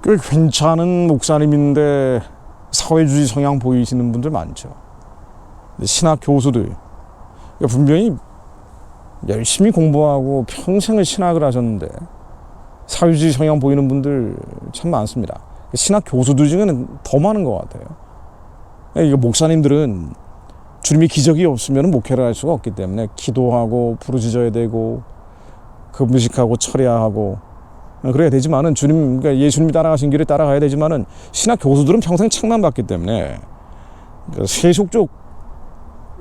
꽤 괜찮은 목사님인데 사회주의 성향 보이시는 분들 많죠. 신학 교수들 분명히 열심히 공부하고 평생을 신학을 하셨는데 사회주의 성향 보이는 분들 참 많습니다. 신학 교수들 중에는 더 많은 것 같아요. 이거 목사님들은 주님이 기적이 없으면 목회를 할 수가 없기 때문에 기도하고 부르짖어야 되고 금식하고 철야하고 그래야 되지만은 그러니까 예수님이 따라가신 길을 따라가야 되지만은 신학 교수들은 평생 책만 봤기 때문에 세속적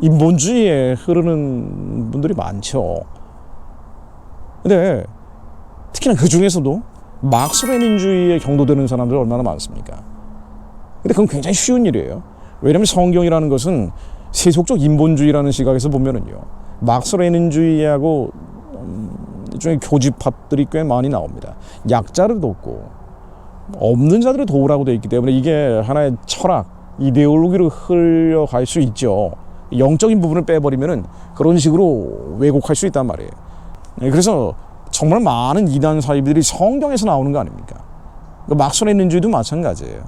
인본주의에 흐르는 분들이 많죠. 근데 특히나 그 중에서도 막스 레닌주의에 경도되는 사람들이 얼마나 많습니까? 근데 그건 굉장히 쉬운 일이에요. 왜냐하면 성경이라는 것은 세속적 인본주의라는 시각에서 보면은요, 막스 레닌주의하고 일종의 교집합들이 꽤 많이 나옵니다. 약자를 돕고 없는 자들을 도우라고 되어 있기 때문에 이게 하나의 철학, 이데올로기로 흘러갈 수 있죠. 영적인 부분을 빼버리면은 그런 식으로 왜곡할 수 있단 말이에요. 그래서 정말 많은 이단 사이비들이 성경에서 나오는 거 아닙니까? 막스 레닌주의도 마찬가지예요.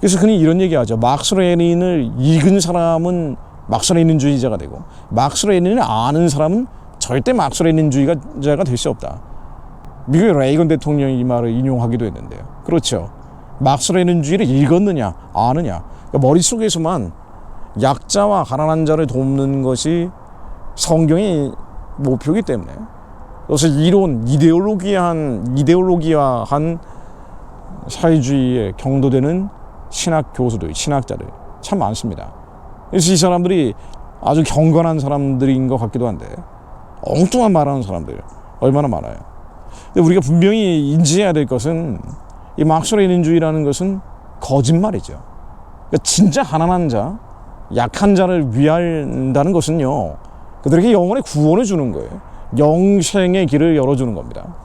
그래서 흔히 이런 얘기하죠. 막스 레닌을 읽은 사람은 막스 레닌주의자가 되고 막스 레닌을 아는 사람은 절대 막스 레닌주의자가 될 수 없다. 미국의 레이건 대통령이 이 말을 인용하기도 했는데요. 그렇죠. 막스 레닌주의를 읽었느냐 아느냐, 그러니까 머릿속에서만 약자와 가난한 자를 돕는 것이 성경의 목표이기 때문에, 그래서 이론, 이데올로기화한 사회주의에 경도되는 신학 교수들, 신학자들 참 많습니다. 그래서 이 사람들이 아주 경건한 사람들인 것 같기도 한데 엉뚱한 말하는 사람들 얼마나 많아요. 근데 우리가 분명히 인지해야 될 것은 이 막스 레닌주의라는 것은 거짓말이죠. 그러니까 진짜 가난한 자, 약한 자를 위한다는 것은요, 그들에게 영원의 구원을 주는 거예요. 영생의 길을 열어주는 겁니다.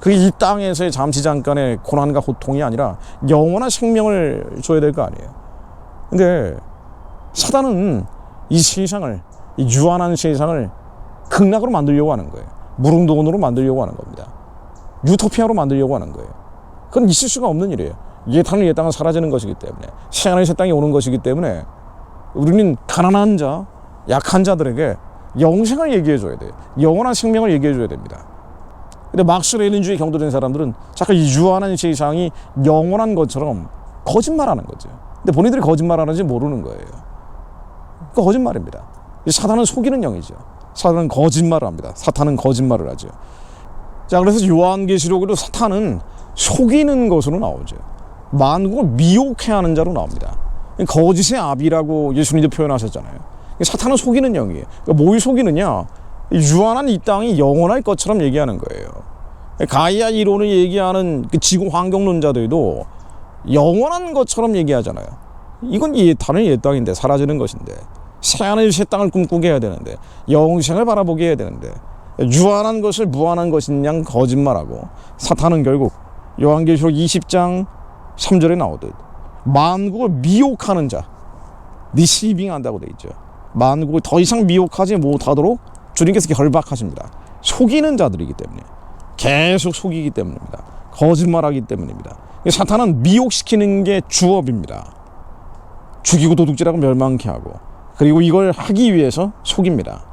그게 이 땅에서의 잠시 잠깐의 고난과 고통이 아니라 영원한 생명을 줘야 될 거 아니에요. 근데 사단은 이 세상을, 이 유한한 세상을 극락으로 만들려고 하는 거예요. 무릉도원으로 만들려고 하는 겁니다. 유토피아로 만들려고 하는 거예요. 그건 있을 수가 없는 일이에요. 옛하늘 옛땅은 사라지는 것이기 때문에, 새하늘 새 땅이 오는 것이기 때문에 우리는 가난한 자, 약한 자들에게 영생을 얘기해 줘야 돼요. 영원한 생명을 얘기해 줘야 됩니다. 근데 막스 레닌주의에 경도된 사람들은 자꾸 이 유한한 세상이 영원한 것처럼 거짓말하는 거죠. 근데 본인들이 거짓말하는지 모르는 거예요. 그 거짓말입니다. 사탄은 속이는 영이죠. 사탄은 거짓말을 합니다. 사탄은 거짓말을 하죠. 자, 그래서 요한계시록에도 사탄은 속이는 것으로 나오죠. 만국을 미혹해 하는 자로 나옵니다. 거짓의 아비라고 예수님도 표현하셨잖아요. 사탄은 속이는 영이에요. 그러니까 뭘 속이느냐? 유한한 이 땅이 영원할 것처럼 얘기하는 거예요. 가이아 이론을 얘기하는 그 지구 환경론자들도 영원한 것처럼 얘기하잖아요. 이건 다른 옛 땅인데, 사라지는 것인데, 새하늘 새 땅을 꿈꾸게 해야 되는데, 영생을 바라보게 해야 되는데, 유한한 것을 무한한 것인 양 거짓말하고, 사탄은 결국 요한계시록 20장 3절에 나오듯 만국을 미혹하는 자, 디시빙 한다고 되어 있죠. 만국을 더 이상 미혹하지 못하도록 주님께서 결박하십니다. 속이는 자들이기 때문에, 계속 속이기 때문입니다. 거짓말하기 때문입니다. 사탄은 미혹시키는 게 주업입니다. 죽이고 도둑질하고 멸망케 하고, 그리고 이걸 하기 위해서 속입니다.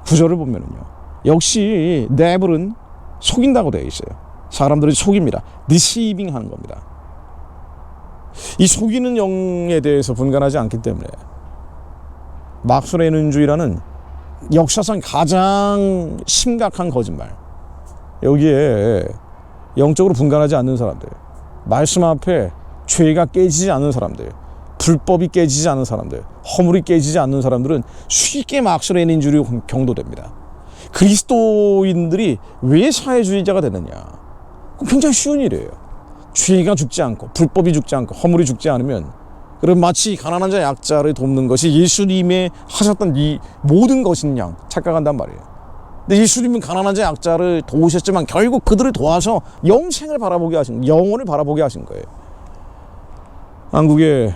구절을 보면은요, 역시 데블은 속인다고 되어 있어요. 사람들이 속입니다. 디시빙 하는 겁니다. 이 속이는 영에 대해서 분간하지 않기 때문에 막스 레닌주의라는 역사상 가장 심각한 거짓말, 여기에 영적으로 분간하지 않는 사람들, 말씀 앞에 죄가 깨지지 않는 사람들, 불법이 깨지지 않는 사람들, 허물이 깨지지 않는 사람들은 쉽게 막스 레닌주의로 경도됩니다. 그리스도인들이 왜 사회주의자가 되느냐? 굉장히 쉬운 일이에요. 죄가 죽지 않고, 불법이 죽지 않고, 허물이 죽지 않으면, 그럼 마치 가난한 자, 약자를 돕는 것이 예수님의 하셨던 이 모든 것인 양 착각한단 말이에요. 근데 예수님은 가난한 자, 약자를 도우셨지만 결국 그들을 도와서 영생을 바라보게 하신, 영혼을 바라보게 하신 거예요. 한국에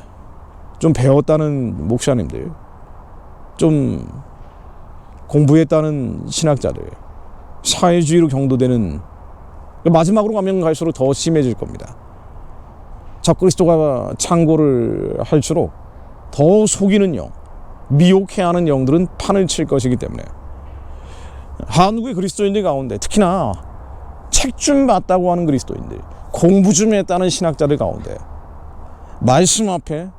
좀 배웠다는 목사님들, 좀 공부했다는 신학자들, 사회주의로 경도되는, 마지막으로 가면 갈수록 더 심해질 겁니다. 적그리스도가 창고를 할수록 더 속이는 영, 미혹해하는 영들은 판을 칠 것이기 때문에 한국의 그리스도인들 가운데 특히나 책 좀 봤다고 하는 그리스도인들, 공부 좀 했다는 신학자들 가운데 말씀 앞에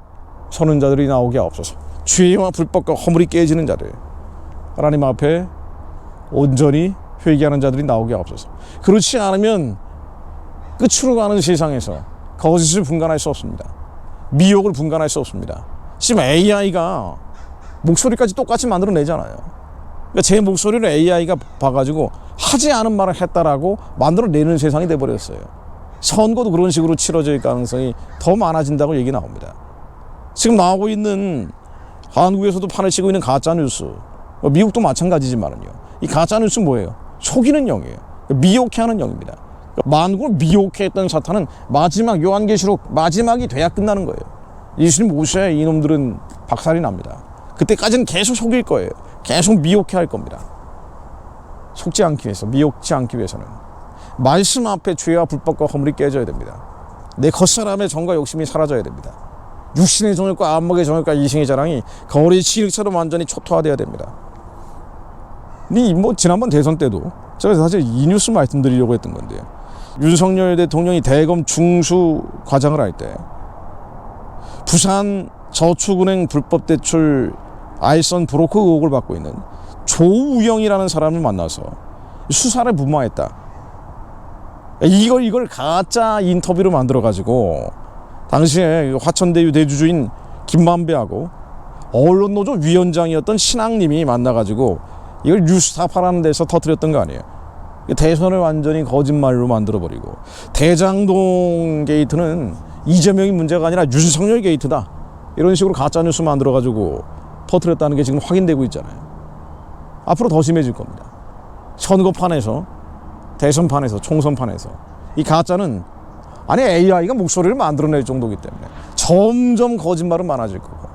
서는 자들이 나오게 하옵소서. 죄와 불법과 허물이 깨지는 자들, 하나님 앞에 온전히 회개하는 자들이 나오게 하옵소서. 그렇지 않으면 끝으로 가는 세상에서 거짓을 분간할 수 없습니다. 미혹을 분간할 수 없습니다. 지금 AI가 목소리까지 똑같이 만들어내잖아요. 그러니까 제 목소리를 AI가 봐가지고 하지 않은 말을 했다라고 만들어내는 세상이 돼버렸어요. 선거도 그런 식으로 치러질 가능성이 더 많아진다고 얘기 나옵니다. 지금 나오고 있는 한국에서도 판을 치고 있는 가짜뉴스, 미국도 마찬가지지만은요, 이 가짜뉴스는 뭐예요? 속이는 영이에요. 미혹해 하는 영입니다. 만국을 미혹해 했던 사탄은 마지막 요한계시록 마지막이 돼야 끝나는 거예요. 예수님 오셔야 이놈들은 박살이 납니다. 그때까지는 계속 속일 거예요. 계속 미혹해 할 겁니다. 속지 않기 위해서, 미혹지 않기 위해서는 말씀 앞에 죄와 불법과 허물이 깨져야 됩니다. 내 겉사람의 정과 욕심이 사라져야 됩니다. 육신의 정욕과 안목의 정욕과 이생의 자랑이 거리 치륵처럼 완전히 초토화되어야 됩니다. 지난번 대선 때도 제가 사실 이 뉴스 말씀드리려고 했던 건데요. 윤석열 대통령이 대검 중수 과장을 할 때 부산 저축은행 불법 대출 알선 브로커 의혹을 받고 있는 조우영이라는 사람을 만나서 수사를 무마했다. 이걸 가짜 인터뷰로 만들어가지고 당시에 화천대유 대주주인 김만배하고 언론노조 위원장이었던 신앙님이 만나가지고 이걸 뉴스타파라는 데서 터뜨렸던 거 아니에요. 대선을 완전히 거짓말로 만들어버리고, 대장동 게이트는 이재명이 문제가 아니라 윤석열 게이트다, 이런 식으로 가짜뉴스 만들어가지고 터뜨렸다는 게 지금 확인되고 있잖아요. 앞으로 더 심해질 겁니다. 선거판에서, 대선판에서, 총선판에서 이 가짜는 AI가 목소리를 만들어낼 정도이기 때문에 점점 거짓말은 많아질 거고,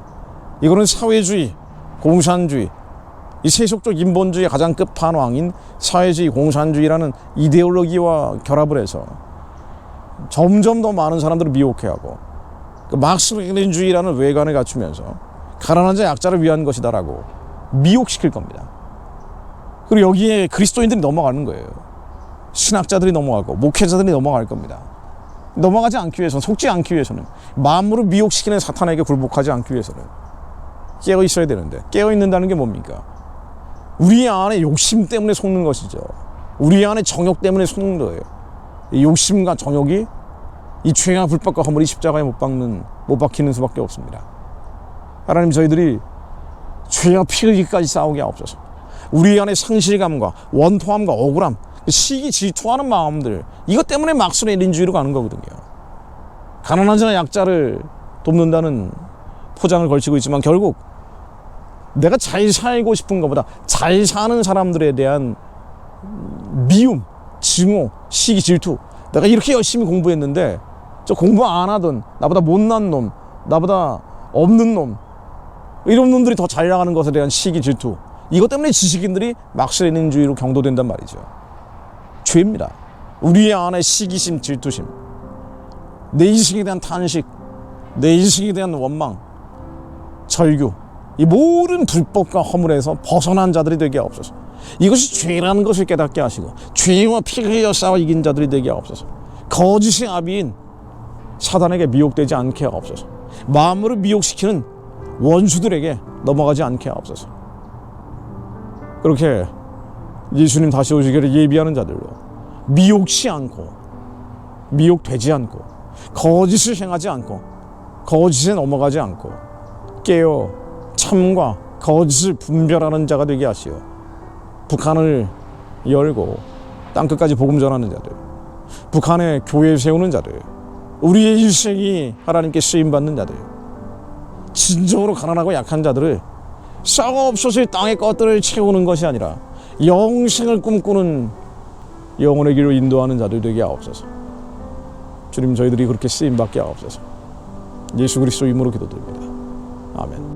이거는 사회주의, 공산주의, 이 세속적 인본주의의 가장 끝판왕인 사회주의, 공산주의라는 이데올로기와 결합을 해서 점점 더 많은 사람들을 미혹해하고, 막스레닌주의라는 외관을 갖추면서 가난한 자 약자를 위한 것이다라고 미혹시킬 겁니다. 그리고 여기에 그리스도인들이 넘어가는 거예요. 신학자들이 넘어가고 목회자들이 넘어갈 겁니다. 넘어가지 않기 위해서는, 속지 않기 위해서는, 만물을 미혹시키는 사탄에게 굴복하지 않기 위해서는 깨어 있어야 되는데, 깨어 있는다는 게 뭡니까? 우리 안에 욕심 때문에 속는 것이죠. 우리 안에 정욕 때문에 속는 거예요. 이 욕심과 정욕이 이 죄와 불법과 허물이 십자가에 못 박히는 수밖에 없습니다. 하나님, 저희들이 죄와 피 흘리기까지 싸우게 하옵소서. 우리 안에 상실감과 원통함과 억울함, 시기 질투하는 마음들, 이것 때문에 막스레닌주의로 가는 거거든요. 가난한 자나 약자를 돕는다는 포장을 걸치고 있지만 결국 내가 잘 살고 싶은 것보다 잘 사는 사람들에 대한 미움, 증오, 시기 질투, 내가 이렇게 열심히 공부했는데 저 공부 안 하던 나보다 못난 놈, 나보다 없는 놈, 이런 놈들이 더 잘 나가는 것에 대한 시기 질투, 이것 때문에 지식인들이 막스레닌주의로 경도된단 말이죠. 죄입니다. 우리 안에 시기심, 질투심, 내 인생에 대한 탄식, 내 인생에 대한 원망, 절규, 이 모든 불법과 허물에서 벗어난 자들이 되게 하옵소서. 이것이 죄라는 것을 깨닫게 하시고, 죄와 피를 흘려 싸워 이긴 자들이 되게 하옵소서. 거짓의 아비인 사단에게 미혹되지 않게 하옵소서. 만물을 미혹시키는 원수들에게 넘어가지 않게 하옵소서. 그렇게 예수님 다시 오시기를 예비하는 자들로 미혹치 않고, 미혹되지 않고, 거짓을 행하지 않고, 거짓에 넘어가지 않고, 깨어 참과 거짓을 분별하는 자가 되게 하시오. 북한을 열고 땅끝까지 복음 전하는 자들, 북한에 교회 세우는 자들, 우리의 일생이 하나님께 쓰임받는 자들, 진정으로 가난하고 약한 자들을 썩없어서 땅의 것들을 채우는 것이 아니라 영생을 꿈꾸는 영혼의 길로 인도하는 자들 되게 하옵소서. 주님, 저희들이 그렇게 쓰임받게 하옵소서. 예수 그리스도 이름으로 기도드립니다. 아멘.